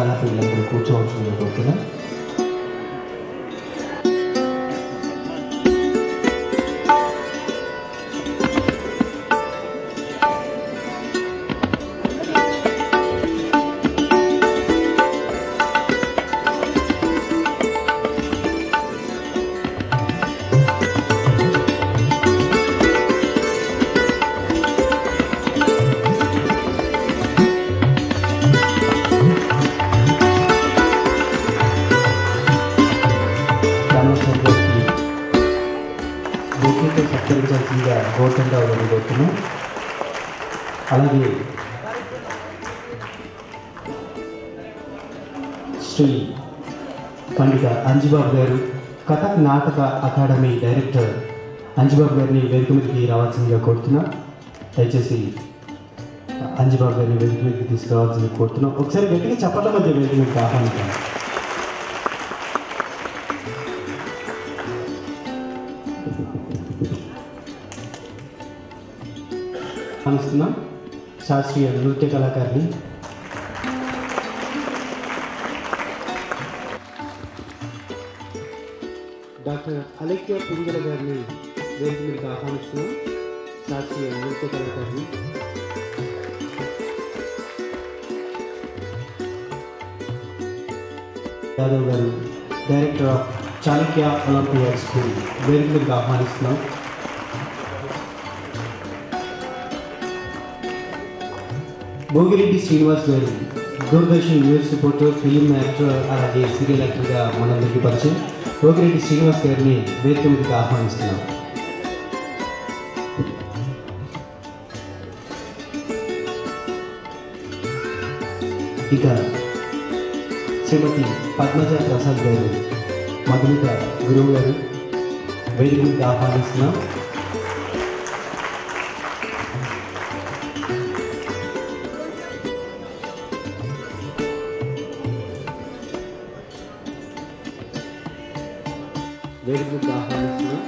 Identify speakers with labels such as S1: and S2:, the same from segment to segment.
S1: కళాప్రియులందరూ కూర్చోవచ్చుగా కోరుతున్నాం. సత్కరించాల్సిందిగా గౌతమ్రావు గారిని కోరుతున్నాం. అలాగే శ్రీ పండిత అంజిబాబు గారు, కథక్ నాటక అకాడమీ డైరెక్టర్ అంజిబాబు గారిని వేదిక మీదకి రావాల్సిందిగా కోరుతున్నాం. దయచేసి అంజిబాబు గారిని వేదిక మీదకి తీసుకురావాల్సిందిగా కోరుతున్నాం. ఒకసారి గట్టిగా చెప్పడం మధ్య వేదిక మీదకి ఆహ్వానిస్తాం. ఆహ్వానిస్తున్నాం శాస్త్రీయ నృత్య కళాకారిణి డాక్టర్ అలేఖ్య పుంగల గారిని వేదిక మీదకి ఆహ్వానిస్తున్నాం. శాస్త్రీయ నృత్య కళాకారిణి యాదవ్ గారు, director of Chalukya Olympia school, వేదిక మీదకి ఆహ్వానిస్తున్నాం. భోగిరెడ్డి శ్రీనివాస్ గారు, Doordarshan news reporter, film actor, అలాగే సీరియల్ యాక్టర్గా మనందరికీ పరిచయం. భోగిరెడ్డి శ్రీనివాస్ గారిని వేదిక మీదకి ఆహ్వానిస్తున్నాం. ఇక శ్రీమతి పద్మజ ప్రసాద్ గారు, మధుమిత గురువు గారు, వేదిక మీదకి ఆహ్వానిస్తున్నాం. వేదికకు ఆహ్వానిస్తున్నాం.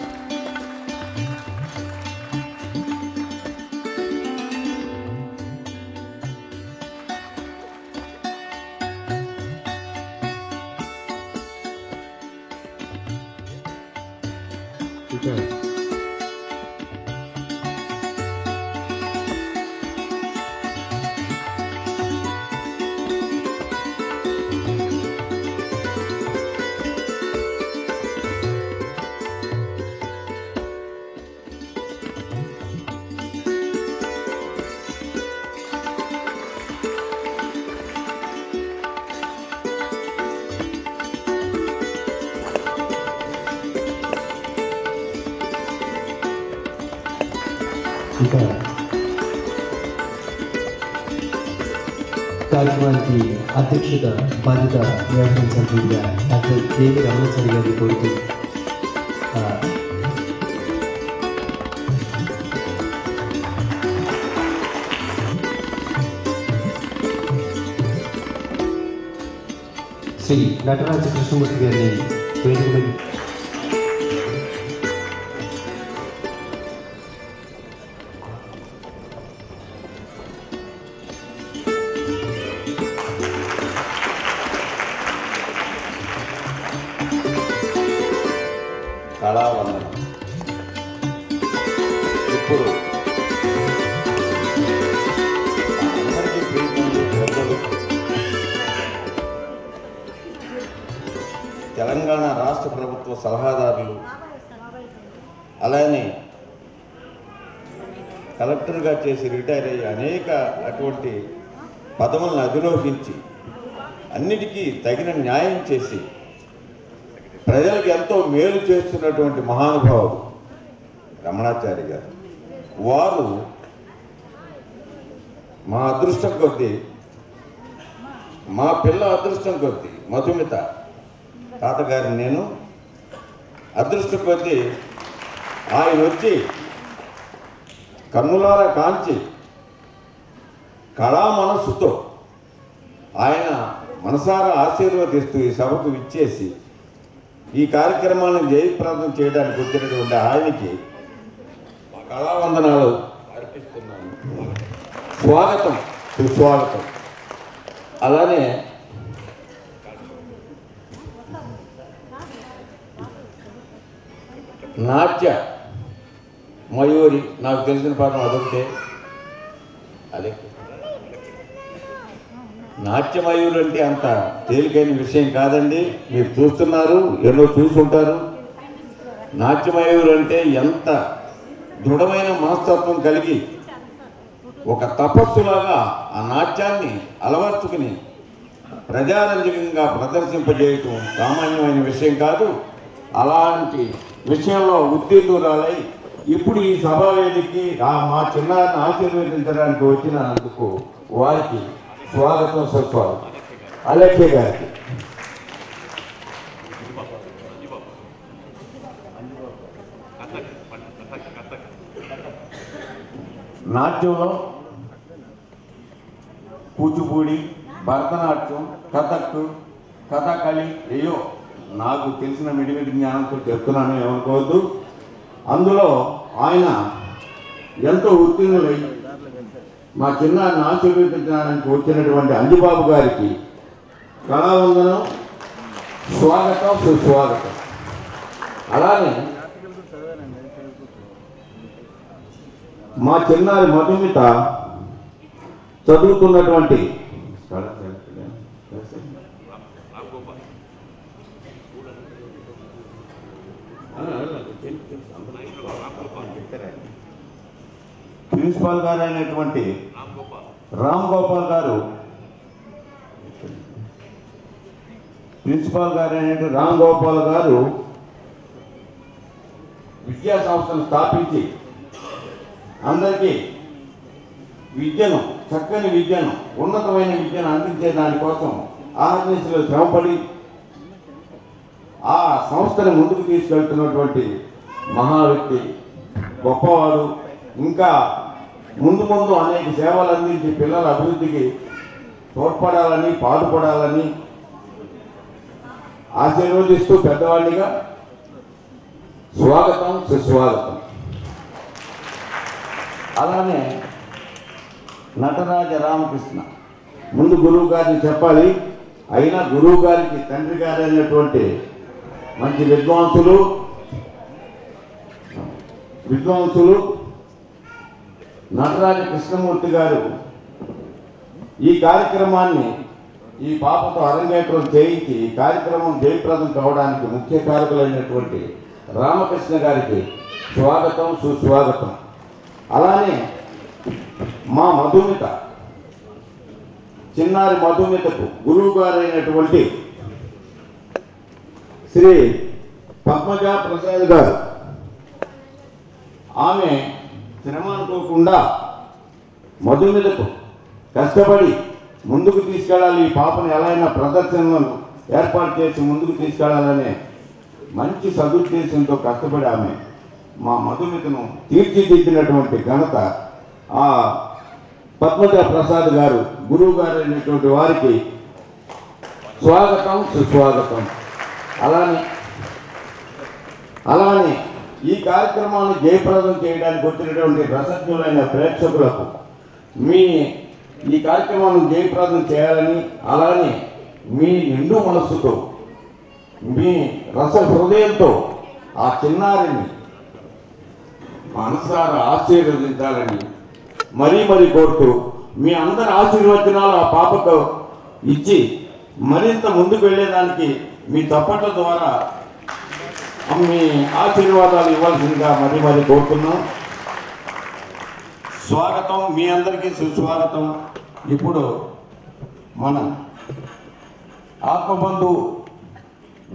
S1: ఇక కార్యక్రమానికి అధ్యక్షత బాధ్యత నిర్వహించాల్సిందిగా డాక్టర్ దేవి రమణాచారి గారిని కోరుతూ శ్రీ నటరాజ కృష్ణమూర్తి గారిని వేదిక మీద
S2: కళావందనం. ఇప్పుడు అందరికీ ప్రియమైన పెద్దలు, తెలంగాణ రాష్ట్ర ప్రభుత్వ సలహాదారులు, అలానే కలెక్టర్గా చేసి రిటైర్ అయ్యి అనేక అటువంటి పదవులను అధిరోహించి అన్నిటికీ తగిన న్యాయం చేసి ప్రజలకు ఎంతో మేలు చేస్తున్నటువంటి మహానుభావుడు రమణాచారి గారు. వారు మా అదృష్టం కొద్దీ, మా పిల్ల అదృష్టం కొద్దీ, మధుమిత తాతగారిని నేను అదృష్టం కొద్దీ ఆయన వచ్చి కన్నులారా కాంచి కళా మనస్సుతో ఆయన మనసారా ఆశీర్వదిస్తూ ఈ సభకు విచ్చేసి ఈ కార్యక్రమాలను జయప్రదం చేయడానికి వచ్చినటువంటి ఆయనకి కళావందనాలు అర్పిస్తున్నాను. స్వాగతం, సుస్వాగతం. అలానే నాట్య మయూరి, నాకు తెలిసిన పదం అదొకటే. అదే నాట్యమయూరు అంటే అంత తేలికైన విషయం కాదండి. మీరు చూస్తున్నారు, ఎన్నో చూసుంటారు. నాట్యమయూరు అంటే ఎంత దృఢమైన మనస్తత్వం కలిగి ఒక తపస్సులాగా ఆ నాట్యాన్ని అలవర్చుకుని ప్రజారంజకంగా ప్రదర్శింపజేయటం సామాన్యమైన విషయం కాదు. అలాంటి విషయంలో ఉత్తీర్ణురాలై ఇప్పుడు ఈ సభా వేదికకి మా చిన్నారిని ఆశీర్వదించడానికి వచ్చినందుకు వారికి స్వాగతం, సుస్వాగతం. అలెక్కే గారికి నాట్యంలో కూచిపూడి, భరతనాట్యం, కథక్, కథకళి ఏయో నాకు తెలిసిన మిడిమిడి జ్ఞానంతో చెప్తున్నాను, ఏమనుకోవద్దు. అందులో ఆయన ఎంతో ఉత్తీర్ణులై మా చిన్నారిని ఆశీర్వదించడానికి వచ్చినటువంటి అంజుబాబు గారికి కళావందనం, స్వాగతం, సుస్వాగతం. అలానే మా చిన్నారి మధుమిత చదువుతున్నటువంటి ప్రిన్సిపాల్ గారు అయినటువంటి రామ్ గోపాల్ గారు, విద్యా సంస్థను స్థాపించి అందరికీ విద్యను, చక్కని విద్యను, ఉన్నతమైన విద్యను అందించే దానికోసం ఆర్ఎస్లో శ్రమపడి ఆ సంస్థను ముందుకు తీసుకెళ్తున్నటువంటి మహా వ్యక్తి, గొప్పవాడు. ఇంకా ముందు ముందు అనేక సేవలు అందించి పిల్లల అభివృద్ధికి తోడ్పడాలని, పాటుపడాలని ఆశీర్వదిస్తూ పెద్దవాడిగా స్వాగతం, సుస్వాగతం. అలానే నటరాజ రామకృష్ణ, ముందు గురువు గారిని చెప్పాలి, అయినా గురువు గారికి తండ్రి గారైనటువంటి మంచి విద్వాంసులు నటరాజ కృష్ణమూర్తి గారు ఈ కార్యక్రమాన్ని ఈ పాపతో అరంగేట్రం చేయించి ఈ కార్యక్రమం జయప్రదం కావడానికి ముఖ్య కారకులైనటువంటి రామకృష్ణ గారికి స్వాగతం, సుస్వాగతం. అలానే మా మధుమిత, చిన్నారి మధుమితకు గురువు గారైనటువంటి శ్రీ పద్మజా ప్రసాద్ గారు, ఆమె శ్రమ అనుకోకుండా మధుమితకు కష్టపడి ముందుకు తీసుకెళ్ళాలి, ఈ పాపను ఎలా అయినా ప్రదర్శనలు ఏర్పాటు చేసి ముందుకు తీసుకెళ్లాలనే మంచి సదుద్దేశంతో కష్టపడి ఆమె మా మధుమితను తీర్చిదిద్దినటువంటి ఘనత ఆ పద్మజ ప్రసాద్ గారు, గురువు గారు అయినటువంటి వారికి స్వాగతం, సుస్వాగతం. అలానే ఈ కార్యక్రమాన్ని జయప్రదం చేయడానికి వచ్చినటువంటి రసజ్ఞులైన ప్రేక్షకులకు ఈ కార్యక్రమాన్ని జయప్రదం చేయాలని, అలానే మీ నిండు మనస్సుతో, మీ రస హృదయంతో ఆ చిన్నారిని మనసారా ఆశీర్వదించాలని మరీ కోరుతూ మీ అందరి ఆశీర్వచనాలు ఆ పాపకు ఇచ్చి మరింత ముందుకు వెళ్ళేదానికి మీ చప్పట్ల ద్వారా మీ ఆశీర్వాదాలు ఇవ్వాల్సిందిగా మరీ కోరుతున్నాం. స్వాగతం, మీ అందరికీ సుస్వాగతం. ఇప్పుడు మన ఆత్మబంధువు,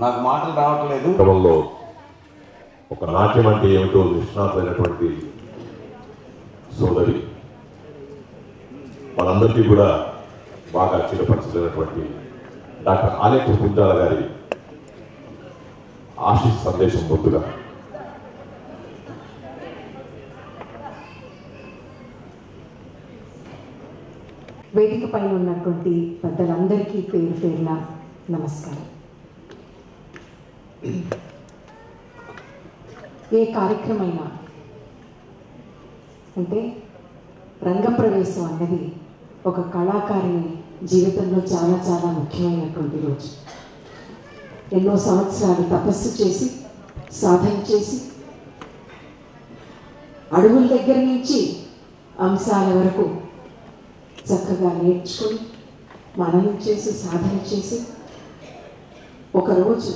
S2: నాకు మాటలు రావట్లేదు,
S3: క్రమంలో ఒక నాట్యం అంటే ఏమిటో నిష్ణాతులైనటువంటి సోదరి, మనందరికీ కూడా బాగా చిరపరిచినటువంటి డాక్టర్ ఆలెక్కు కుంటాల గారి ఆశీస్ సందేశం ముందుగా.
S4: వేదిక పైన ఉన్నటువంటి పెద్దలందరికీ పేరు పేరున నమస్కారం. ఏ కార్యక్రమైనా అంటే రంగప్రవేశం అన్నది ఒక కళాకారుని జీవితంలో చాలా చాలా ముఖ్యమైనటువంటి రోజు. ఎన్నో సంవత్సరాలు తపస్సు చేసి, సాధన చేసి, అడుగుల దగ్గర నుంచి అంశాల వరకు చక్కగా నేర్చుకుని మననం చేసి సాధన చేసి ఒకరోజు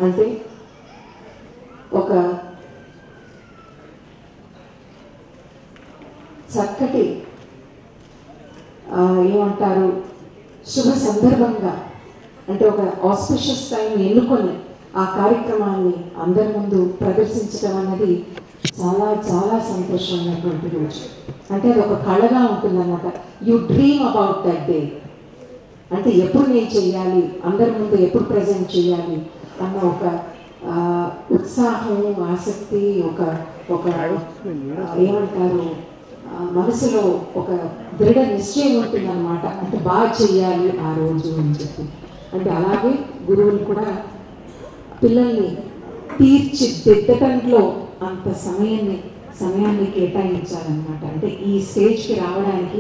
S4: అంటే ఒక చక్కటి ఏమంటారు శుభ సందర్భంగా అంటే ఒక ఆస్పిషియస్ టైం ఎన్నుకొని ఆ కార్యక్రమాన్ని అందరి ముందు ప్రదర్శించడం అన్నది చాలా చాలా సంతోషమైనటువంటి రోజు. అంటే అది ఒక కళగా ఉంటుందన్నమాట. You dream about that day. అంటే ఎప్పుడు నేను చెయ్యాలి, అందరి ముందు ఎప్పుడు ప్రజెంట్ చేయాలి అన్న ఒక ఉత్సాహం, ఆసక్తి, ఒక ఒక ఏమంటారు మనసులో ఒక దృఢ నిశ్చయం ఉంటుందన్నమాట. అంటే బాగా చెయ్యాలి ఆ రోజు అని చెప్పి. అంటే అలాగే గురువులు కూడా పిల్లల్ని తీర్చిదిద్దటంలో అంత సమయాన్ని కేటాయించాలన్నమాట. అంటే ఈ స్టేజ్కి రావడానికి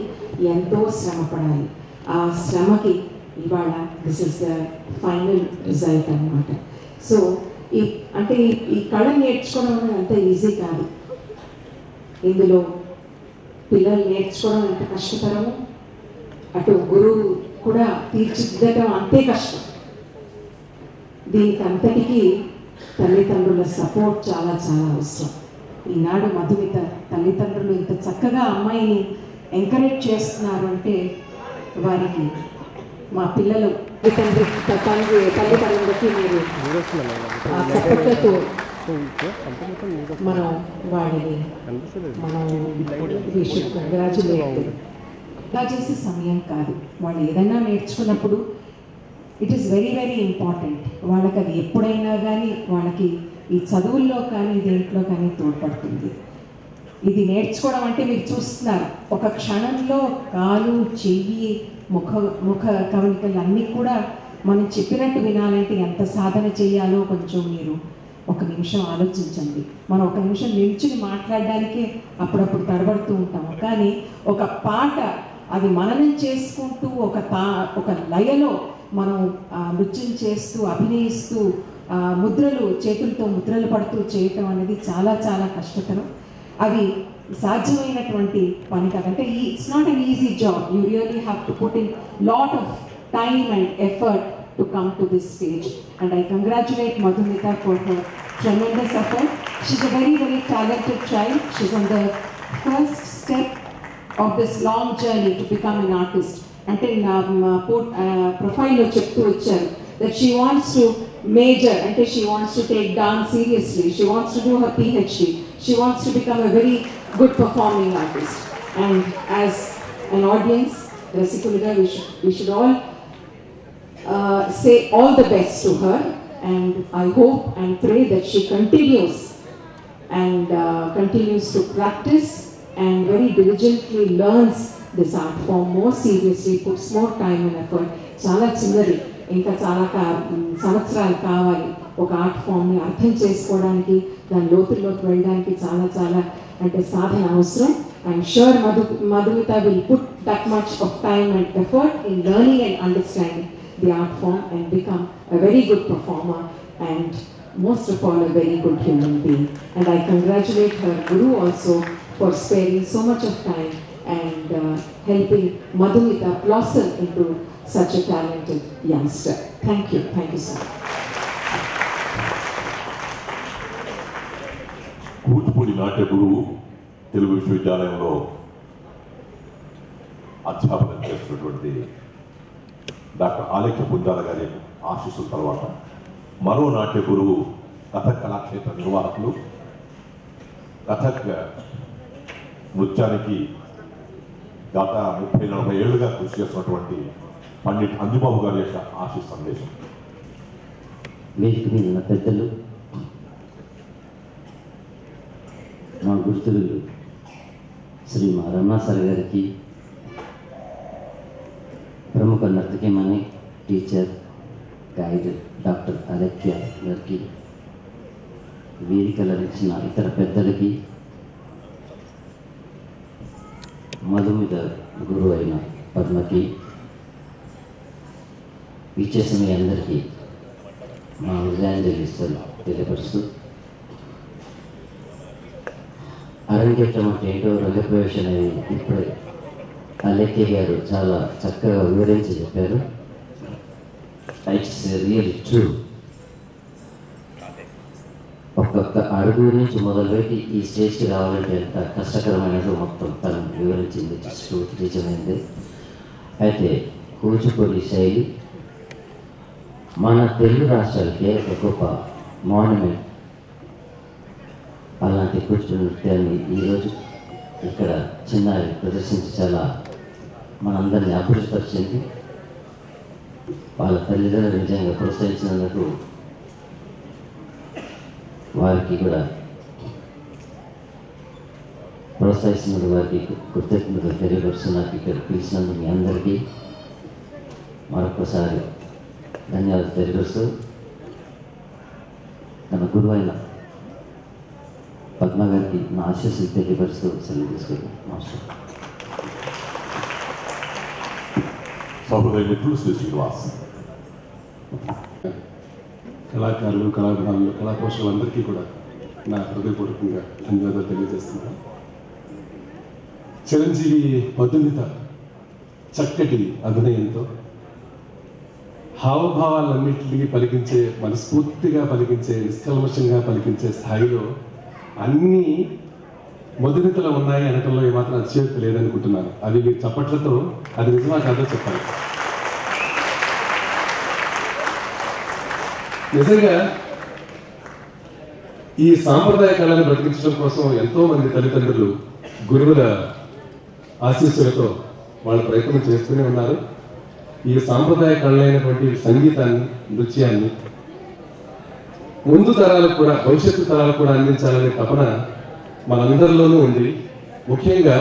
S4: ఎంతో శ్రమ పడాలి. ఆ శ్రమకి ఇవాళ this is the final result అన్నమాట. సో ఈ కళ నేర్చుకోవడం అనేది అంత ఈజీ కాదు. ఇందులో పిల్లలు నేర్చుకోవడం ఎంత కష్టతరమో అటు గురువు కూడా తీర్చిదిద్దటం అంతే కష్టం. దీనికి అంతటికీ తల్లిదండ్రుల సపోర్ట్ చాలా చాలా అవసరం. ఈనాడు మధుమిత తల్లిదండ్రులు ఇంత చక్కగా అమ్మాయిని ఎంకరేజ్ చేస్తున్నారు అంటే వారికి మా పిల్లలు తల్లిదండ్రులకి మీరు చప్పట్లతో మనం వాడిని కంగ్రాచులేట్. ఇలా చేసే సమయం కాదు. వాళ్ళు ఏదైనా నేర్చుకున్నప్పుడు it is very very important. వాళ్ళకి అది ఎప్పుడైనా కానీ వాళ్ళకి ఈ చదువుల్లో కానీ దేంట్లో కానీ తోడ్పడుతుంది. ఇది నేర్చుకోవడం అంటే మీరు చూస్తున్నారు, ఒక క్షణంలో కాలు, చెయ్యి, ముఖ కవలికలు అన్నీ కూడా మనం చెప్పినట్టు వినాలంటే ఎంత సాధన చేయాలో కొంచెం మీరు ఒక నిమిషం ఆలోచించండి. మనం ఒక నిమిషం నిల్చుని మాట్లాడడానికే అప్పుడప్పుడు తడబడుతూ ఉంటాము. కానీ ఒక పాట అది మననం చేసుకుంటూ ఒక లయలో మనం నృత్యం చేస్తూ అభినయిస్తూ చేతులతో ముద్రలు పడుతూ చేయటం అనేది చాలా చాలా కష్టతరం. అది సాధ్యమైనటువంటి పని కాదంటే it's not an easy job. You really have to put in lot of time and effort to come to this stage, and I congratulate Madhumita for her tremendous effort. She's a very very talented child. She's on the first step of this long journey to become an artist. Ante profile lo cheptu vacharu that she wants to major, ante she wants to take dance seriously, she wants to do her PhD, she wants to become a very good performing artist. And as an audience, Rasikuluga, we should all say all the best to her, and I hope and pray that she continues to practice and very diligently learns this art form more seriously, puts more time and effort. చాలా చిన్నది, ఇంకా చాలా సంవత్సరాలు కావాలి ఒక art ఫామ్ని అర్థం చేసుకోవడానికి, దాని లోతుల్లోకి వెళ్ళడానికి చాలా చాలా అంటే సాధన అవసరం. I'm sure Madhumita will put that much of time and effort in learning and understanding the art form and become a very good performer and most of all a very good human being. And I congratulate her guru also for sparing so much of time and helping Madhumita blossom into such a talented youngster. Thank you so much.
S3: Kuchipudi నాట్య గురువు తెలుగు విశ్వవిద్యాలయంలో అధ్యాపనం చేస్తున్నటువంటి doctor Alekhya Punjala గారి ఆశీస్సుల తర్వాత మరో నాట్య గురువు, కథక్ కళాక్షేత్ర నిర్వాహకులు, కథక్ నృత్యానికి గత 30-40 ఏళ్లుగా కృషి చేస్తున్నటువంటి పండిట్ అంజుబాబు గారి యొక్క ఆశీస్ సందేశం.
S5: వేదిక మీద ఉన్న పెద్దలు, మా గురుతులు శ్రీ మా రమణ సార్ గారికి, ప్రముఖ నర్తకిమణి, టీచర్, గైడ్ డాక్టర్ ఆలేఖ్య గారికి, వేదికలు ఇచ్చిన ఇతర పెద్దలకి, మధుమిత గురువు అయిన పద్మకి, ఇచ్చేసిన మీ అందరికీ మా హృదయాంజలి తెలియపరుస్తూ అరంగేట్రం అంటే ఏంటో, రంగప్రవేశం అనేది ఇప్పుడే అలెక్కే గారు చాలా చక్కగా వివరించి చెప్పారు. It's real true. ఒక్కొక్క అడుగు నుంచి మొదలుపెట్టి ఈ స్టేజ్కి రావాలంటే ఎంత కష్టకరమైనదో మొత్తం తను వివరించింది. నిజమైంది. అయితే కూచిపూడి శైలి మన తెలుగు రాష్ట్రాలకే ఒక గొప్ప మాన్యుమెంట్. అలాంటి కూచిపూడి నృత్యాన్ని ఈరోజు ఇక్కడ చిన్నారి ప్రదర్శించి చాలా మనందరినీ అభివృద్ధిపరిచింది. వాళ్ళ తల్లిదండ్రులు నిజంగా ప్రోత్సహించినందుకు వారికి కూడా ప్రోత్సహిస్తున్న వారికి కృతజ్ఞతలు తెలియపరుస్తున్నారు. ఇక్కడ పిలిచినందుకు మీ అందరికీ మరొకసారి ధన్యవాదాలు తెలియపరుస్తూ తన గురువు అయిన పద్మ గారికి నా ఆశీస్సులు తెలియపరుస్తూ సెలవు తీసుకుంటాను. నమస్కారం.
S3: సహృదయ మిత్రులు శ్రీ శ్రీనివాస్.
S6: కళాకారులు, కళాభిమానులు, కళాపోషకులందరికీ కూడా నా హృదయపూర్వకంగా ధన్యవాదాలు తెలియజేస్తున్నాను. చిరంజీవి మధుమిత చక్కటి అభినయంతో హావభావాలన్నింటినీ పలికించే, మనస్ఫూర్తిగా పలికించే, నిష్కల్మషంగా పలికించే స్థాయిలో అన్నీ మధుమితలో ఉన్నాయి అనటంలో ఏమాత్రం అతిశయోక్తి లేదనుకుంటున్నాను. అది మీరు చప్పట్లతో అది నిజమా కాదో చెప్పాలి. నిజంగా ఈ సాంప్రదాయ కళను బ్రతికించడం కోసం ఎంతో మంది తల్లిదండ్రులు గురువుల ఆశీస్సులతో వాళ్ళ ప్రయత్నం చేస్తూనే ఉన్నారు. ఈ సాంప్రదాయ కళలైనటువంటి సంగీతాన్ని, నృత్యాన్ని ముందు తరాలకు కూడా, భవిష్యత్తు తరాలకు కూడా అందించాలనే తపన మనందరిలోనూ ఉంది. ముఖ్యంగా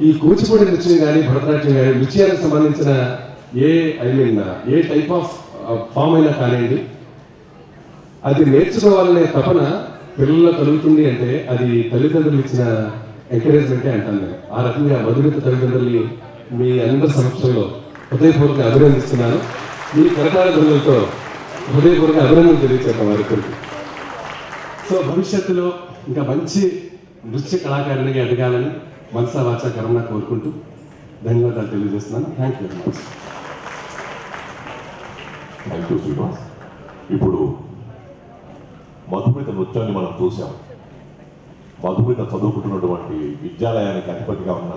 S6: ఈ కూచిపూడి నృత్యం కానీ, భరతనాట్యం కానీ, నృత్యానికి సంబంధించిన ఏ టైప్ ఆఫ్ ఫామ్ అయినా కానివ్వండి, అది నేర్చుకోవాలనే తపన పిల్లల్లో కలుగుతుంది అంటే అది తల్లిదండ్రులు ఇచ్చిన ఎంకరేజ్మెంటే అంటాను నేను. ఆ రకంగా మధుమిత తల్లిదండ్రుల్ని మీ అందరి సమక్షంలో హృదయపూర్వకంగా అభినందిస్తున్నాను. మీ కరతాళ ధ్వనులతో హృదయపూర్వకంగా అభినందనలు తెలియచేద్దాం వారికి. సో భవిష్యత్తులో ఇంకా మంచి నృత్య కళాకారునిగా ఎదగాలని మనసా వాచా కర్మగా కోరుకుంటూ ధన్యవాదాలు తెలియజేస్తున్నాను. Thank you very much.
S3: Thank you Srinivas. ఇప్పుడు మధుమిత నృత్యాన్ని మనం చూసాం. మధుమిత చదువుకుంటున్నటువంటి విద్యాలయానికి అధిపతిగా ఉన్న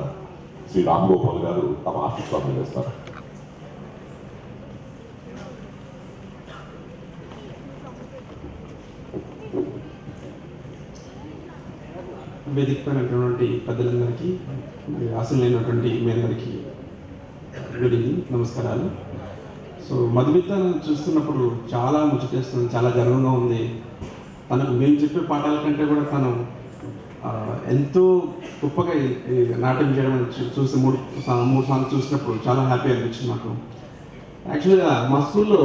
S3: శ్రీ రామ్ గోపాల్ గారు తమ ఆశీస్సులు చేస్తారు.
S7: వేదిక పైన ఉన్నటువంటి పెద్దలందరికీ, ఆశలైనటువంటి మీ అందరికీ గుడ్ ఈవినింగ్, నమస్కారాలు. సో మధుమితను చూస్తున్నప్పుడు చాలా ముచ్చటేస్తుంది, చాలా గర్వంగా ఉంది. తనకు మేము చెప్పే పాఠాల కంటే కూడా తను ఎంతో గొప్పగా నాట్యం చేయడం చూసి మూడు సార్లు చూసినప్పుడు చాలా హ్యాపీ అనిపించింది నాకు. యాక్చువల్గా మా స్కూల్లో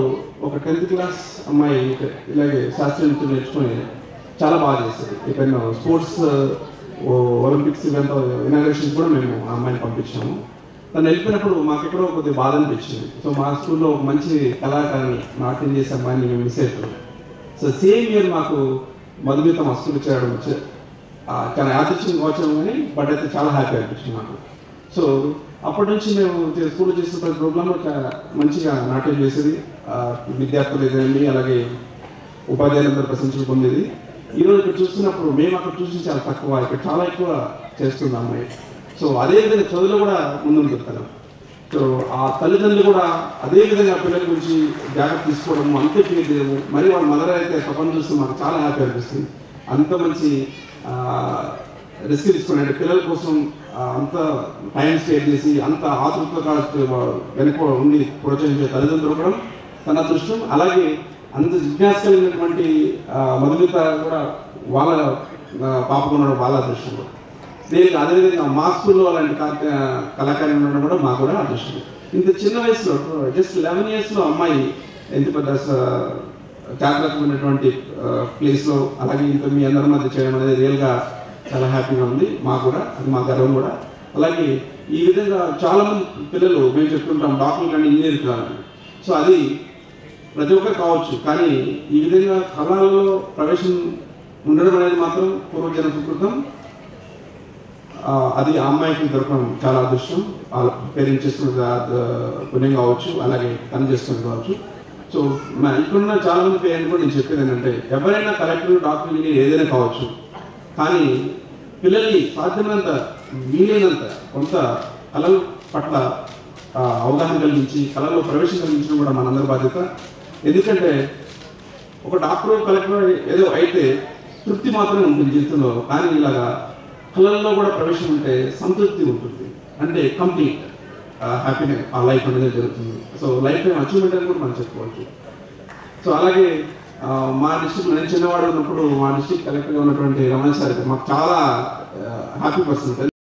S7: ఒక 10th క్లాస్ అమ్మాయి ఇలాగే శాస్త్రీయ నృత్యం నేర్చుకొని చాలా బాగా చేస్తుంది. ఇక్కడ స్పోర్ట్స్ ఒలింపిక్స్ ఇనాగ్రేషన్ కూడా మేము ఆ అమ్మాయిని పంపించాము. తను వెళ్ళిపోయినప్పుడు మాకు ఎక్కడో కొద్దిగా బాధ అనిపించింది. సో మా స్కూల్లో ఒక మంచి కళాకారుని నాట్యం చేసే అమ్మాయిని మేము మిస్ అయిపోయాం. సో సేమ్ ఇయర్ మాకు మధుమిత మా స్కూల్ చేయడం చాలా యాదృచ్ఛికంగా వచ్చాము కానీ బట్ అయితే చాలా హ్యాపీ అనిపించింది నాకు. సో అప్పటి నుంచి మేము స్కూల్లో చేసే ప్రతి ప్రోగ్రాంలో మంచిగా నాట్యం చేసేది. విద్యార్థులు ఏదండి, అలాగే ఉపాధ్యాయులందరూ ప్రశంసలు పొందేది. ఈరోజు ఇక్కడ చూస్తున్నప్పుడు మేము అక్కడ చూసి చాలా తక్కువ, ఇక్కడ చాలా ఎక్కువ చేస్తుంది అమ్మాయి. సో అదేవిధంగా చదువులో కూడా ముందుంటుంది కదా. సో ఆ తల్లిదండ్రులు కూడా అదేవిధంగా పిల్లల గురించి జాగ్రత్త తీసుకోవడము, అంతే ఫీల్ చేయడము. మరి వాళ్ళ మదర్ అయితే తప్పని చూస్తే మాకు చాలా హ్యాపీ అనిపిస్తుంది. అంత మంచి రిస్క్ తీసుకుని అంటే పిల్లల కోసం అంత టైం స్పేర్ చేసి అంత ఆతృతగా వెనుక ఉండి ప్రోత్సహించే తల్లిదండ్రులు కూడా తన అదృష్టం. అలాగే అంత జిజ్ఞాస కలిగినటువంటి మధుమిత కూడా వాళ్ళ పాపకున్న వాళ్ళ అదృష్టం. నేను అదేవిధంగా మా స్కూల్లో అలాంటి కళాకారులు ఉండడం కూడా మాకు కూడా అదృష్టం. ఇంత చిన్న వయసులో జస్ట్ 11 yearsలో అమ్మాయి ఎంత పెద్ద చారిత్రకమైనటువంటి ప్లేస్లో అలాగే ఇంత మీ అందరి మధ్య చేయడం అనేది రియల్గా చాలా హ్యాపీగా ఉంది. మాకు కూడా అది మా గర్వం కూడా. అలాగే ఈ విధంగా చాలామంది పిల్లలు మేము చెప్తుంటాం డాక్టర్లు కానీ ఇంజనీర్ కావాలని. సో అది ప్రతి ఒక్కరు కావచ్చు, కానీ ఈ విధంగా కళలలో ప్రవేశం ఉండడం అనేది మాత్రం పూర్వజన సుకృతం. అది ఆ అమ్మాయికి దొరకడం చాలా అదృష్టం. పేరెంట్స్ చేసుకున్న పుణ్యం కావచ్చు, అలాగే తను చేసుకుని కావచ్చు. సో ఇక్కడున్న చాలా మంది పేరెంట్ కూడా నేను చెప్పేది ఏంటంటే, ఎవరైనా కలెక్టర్, డాక్టర్, ఇంజనీర్ ఏదైనా కావచ్చు, కానీ పిల్లల్ని సాధ్యమైనంత వీలైనంత కొంత కళల పట్ల అవగాహన కలిగించి కళలో ప్రవేశం కలిగించడం కూడా మనందరి బాధ్యత. ఎందుకంటే ఒక డాక్టర్, కలెక్టర్ ఏదో అయితే తృప్తి మాత్రమే ఉంటుంది జీవితంలో, కానీ ఇలాగా కళల్లో కూడా ప్రవేశం ఉంటే సంతృప్తి ఉంటుంది, అంటే కంప్లీట్ హ్యాపీనెస్ ఆ లైఫ్ అనేది జరుగుతుంది. సో లైఫ్ టైం అచీవ్మెంట్ అని కూడా మనం చెప్పుకోవచ్చు. సో అలాగే మా డిస్ట్రిక్ట్, నేను చిన్నవాడు ఉన్నప్పుడు మా డిస్ట్రిక్ట్ కలెక్టర్గా ఉన్నటువంటి రమణ సార్ మాకు చాలా హ్యాపీ పర్సన్.